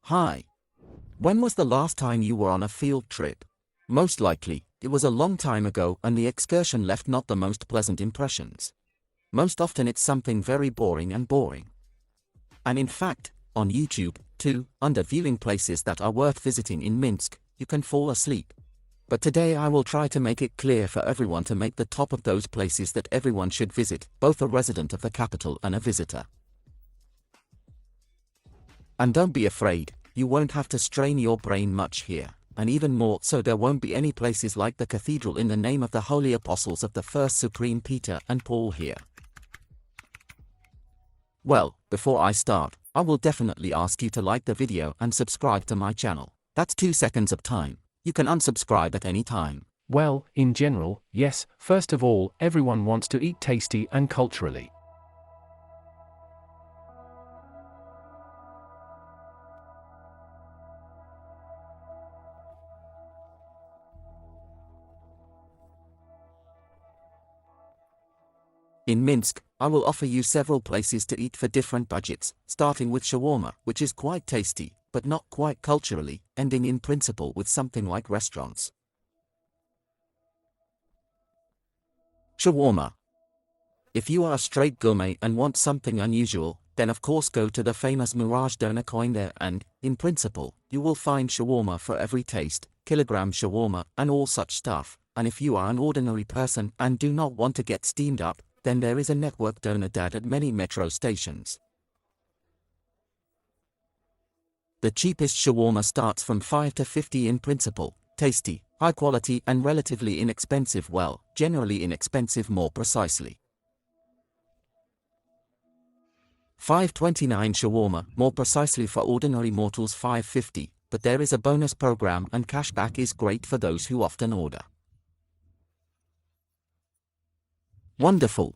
Hi. When was the last time you were on a field trip? Most likely, it was a long time ago and the excursion left not the most pleasant impressions. Most often it's something very boring. And in fact, on YouTube, too, under viewing places that are worth visiting in Minsk, you can fall asleep. But today I will try to make it clear for everyone to make the top of those places that everyone should visit, both a resident of the capital and a visitor. And don't be afraid, you won't have to strain your brain much here, and even more so there won't be any places like the cathedral in the name of the holy apostles of the first Supreme Peter and Paul here. Well, before I start, I will definitely ask you to like the video and subscribe to my channel. That's 2 seconds of time. You can unsubscribe at any time. Well, in general, yes. First of all, everyone wants to eat tasty and culturally. In Minsk, I will offer you several places to eat for different budgets, starting with shawarma, which is quite tasty, but not quite culturally, ending in principle with something like restaurants. Shawarma. If you are a straight gourmet and want something unusual, then of course go to the famous Mirage Doner coin there and, in principle, you will find shawarma for every taste, kilogram shawarma and all such stuff, and if you are an ordinary person and do not want to get steamed up, then there is a network doner dad at many metro stations. The cheapest shawarma starts from 5 to 50 in principle, tasty, high quality and relatively inexpensive, well, generally inexpensive more precisely. 5.29 shawarma, more precisely for ordinary mortals 5.50, but there is a bonus program and cashback is great for those who often order. Wonderful.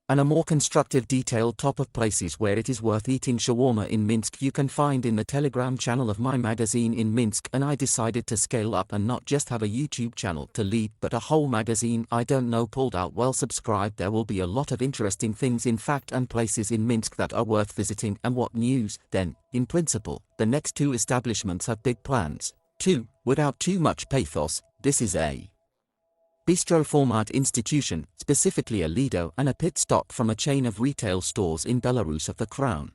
And a more constructive detailed top of places where it is worth eating shawarma in Minsk you can find in the Telegram channel of my magazine in Minsk, and I decided to scale up and not just have a YouTube channel to lead but a whole magazine I don't know pulled out. Well, subscribe, there will be a lot of interesting things in fact and places in Minsk that are worth visiting. And what news, then, in principle, the next 2 establishments have big plans. 2, without too much pathos, this is a bistro format institution, specifically a Lido and a pit stop from a chain of retail stores in Belarus of the Crown.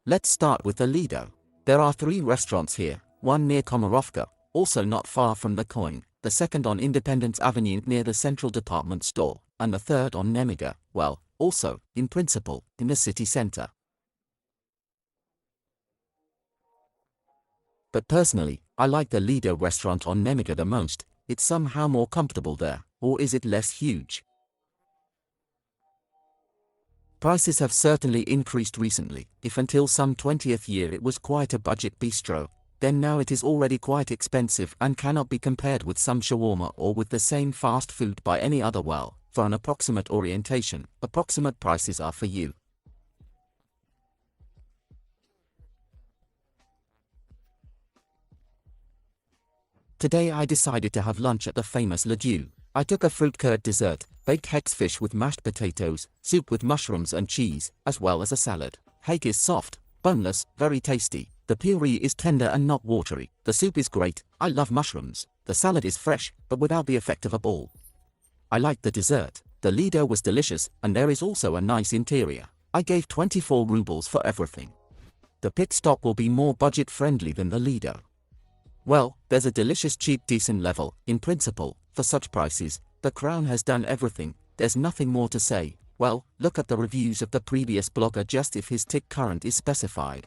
Let's start with the Lido. There are 3 restaurants here, one near Komarovka, also not far from the coin, the second on Independence Avenue near the Central Department Store, and the third on Nemiga, well, also, in principle, in the city center. But personally, I like the Lido restaurant on Nemiga the most. It's somehow more comfortable there, or is it less huge? Prices have certainly increased recently. If until some 20th year it was quite a budget bistro, then now it is already quite expensive and cannot be compared with some shawarma or with the same fast food by any other. Well, for an approximate orientation, approximate prices are for you. Today I decided to have lunch at the famous Ledoux. I took a fruit curd dessert, baked hexfish with mashed potatoes, soup with mushrooms and cheese, as well as a salad. Hake is soft, boneless, very tasty. The puree is tender and not watery. The soup is great. I love mushrooms. The salad is fresh, but without the effect of a ball. I liked the dessert. The Lido was delicious, and there is also a nice interior. I gave 24 rubles for everything. The pit stop will be more budget-friendly than the Lido. Well, there's a delicious cheap decent level. In principle, for such prices, the Crown has done everything, there's nothing more to say. Well, look at the reviews of the previous blogger just if his tick current is specified.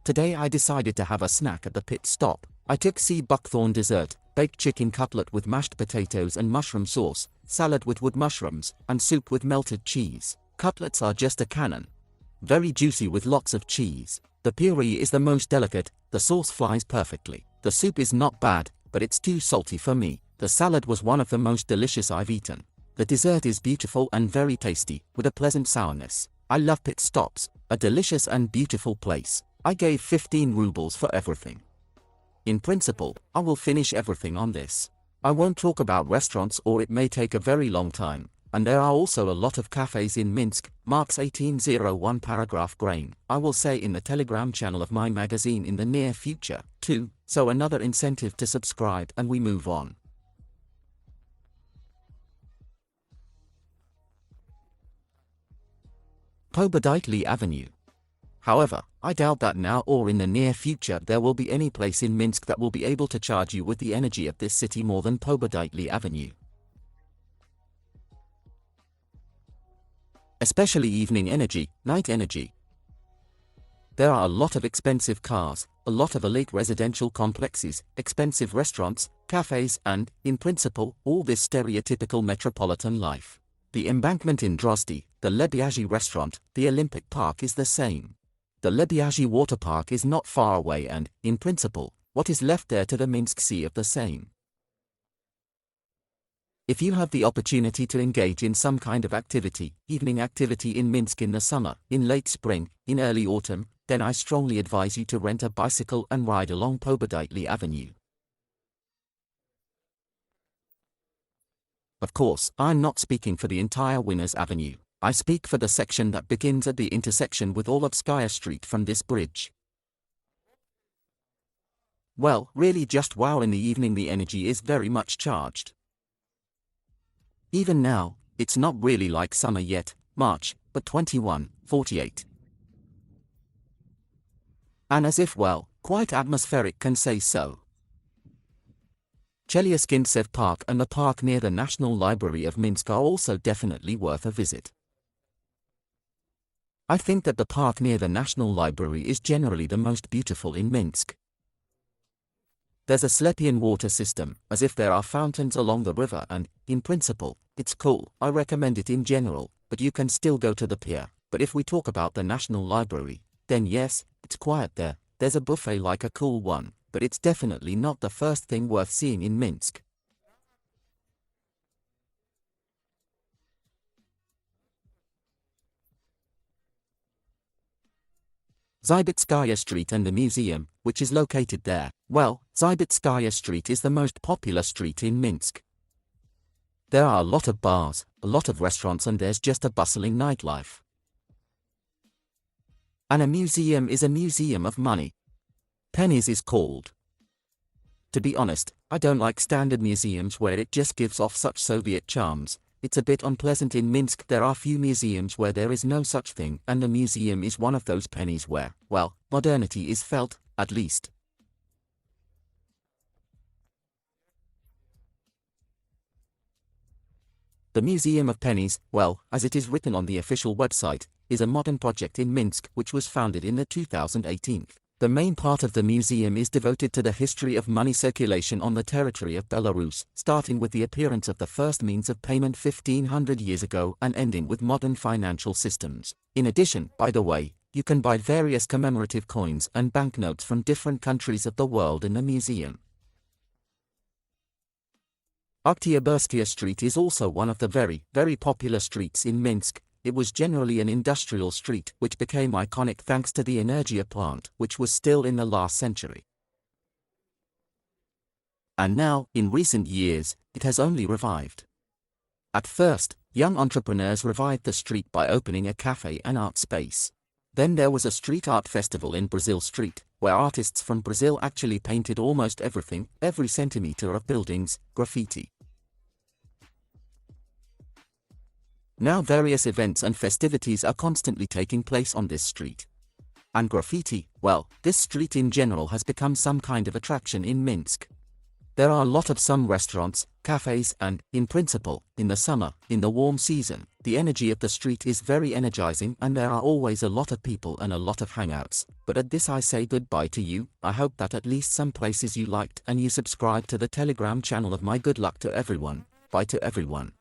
Today I decided to have a snack at the pit stop. I took sea buckthorn dessert, baked chicken cutlet with mashed potatoes and mushroom sauce, salad with wood mushrooms, and soup with melted cheese. Cutlets are just a cannon. Very juicy with lots of cheese. The puree is the most delicate, the sauce flies perfectly. The soup is not bad, but it's too salty for me. The salad was one of the most delicious I've eaten. The dessert is beautiful and very tasty, with a pleasant sourness. I love pit stops, a delicious and beautiful place. I gave 15 rubles for everything. In principle, I will finish everything on this. I won't talk about restaurants or it may take a very long time. And there are also a lot of cafes in Minsk, Marks 1801 paragraph grain, I will say in the Telegram channel of my magazine in the near future, too, so another incentive to subscribe and we move on. Pobediteley Avenue. However, I doubt that now or in the near future there will be any place in Minsk that will be able to charge you with the energy of this city more than Pobediteley Avenue. Especially evening energy, night energy. There are a lot of expensive cars, a lot of elite residential complexes, expensive restaurants, cafes and, in principle, all this stereotypical metropolitan life. The embankment in Drozdy, the Lebiaji restaurant, the Olympic Park is the same. The Lebiaji water park is not far away and, in principle, what is left there to the Minsk Sea of the same. If you have the opportunity to engage in some kind of activity, evening activity in Minsk in the summer, in late spring, in early autumn, then I strongly advise you to rent a bicycle and ride along Pobediteley Avenue. Of course, I'm not speaking for the entire Winners Avenue. I speak for the section that begins at the intersection with Orlovskaya Street from this bridge. Well, really just wow, in the evening the energy is very much charged. Even now, it's not really like summer yet, March, but 21:48. And as if, well, quite atmospheric can say so. Chelyabinsk Park and the park near the National Library of Minsk are also definitely worth a visit. I think that the park near the National Library is generally the most beautiful in Minsk. There's a Slepian water system, as if there are fountains along the river and, in principle, it's cool. I recommend it in general, but you can still go to the pier. But if we talk about the National Library, then yes, it's quiet there, there's a buffet like a cool one, but it's definitely not the first thing worth seeing in Minsk. Zybitskaya Street and the museum, which is located there. Well, Zybitskaya Street is the most popular street in Minsk. There are a lot of bars, a lot of restaurants and there's just a bustling nightlife. And a museum is a museum of money. Pennies is called. To be honest, I don't like standard museums where it just gives off such Soviet charms. It's a bit unpleasant in Minsk. There are few museums where there is no such thing, and the museum is one of those pennies where, well, modernity is felt, at least. The Museum of Pennies, well, as it is written on the official website, is a modern project in Minsk which was founded in the 2018. The main part of the museum is devoted to the history of money circulation on the territory of Belarus, starting with the appearance of the first means of payment 1500 years ago and ending with modern financial systems. In addition, by the way, you can buy various commemorative coins and banknotes from different countries of the world in the museum. Oktyabrskaya Street is also one of the very popular streets in Minsk. It was generally an industrial street which became iconic thanks to the Energia plant, which was still in the last century. And now, in recent years, it has only revived. At first, young entrepreneurs revived the street by opening a cafe and art space. Then there was a street art festival in Brazil Street, where artists from Brazil actually painted almost everything, every centimeter of buildings, graffiti. Now various events and festivities are constantly taking place on this street. And graffiti, well, this street in general has become some kind of attraction in Minsk. There are a lot of some restaurants, cafes and, in principle, in the summer, in the warm season, the energy of the street is very energizing and there are always a lot of people and a lot of hangouts. But at this I say goodbye to you. I hope that at least some places you liked and you subscribe to the Telegram channel of my good luck to everyone. Bye to everyone.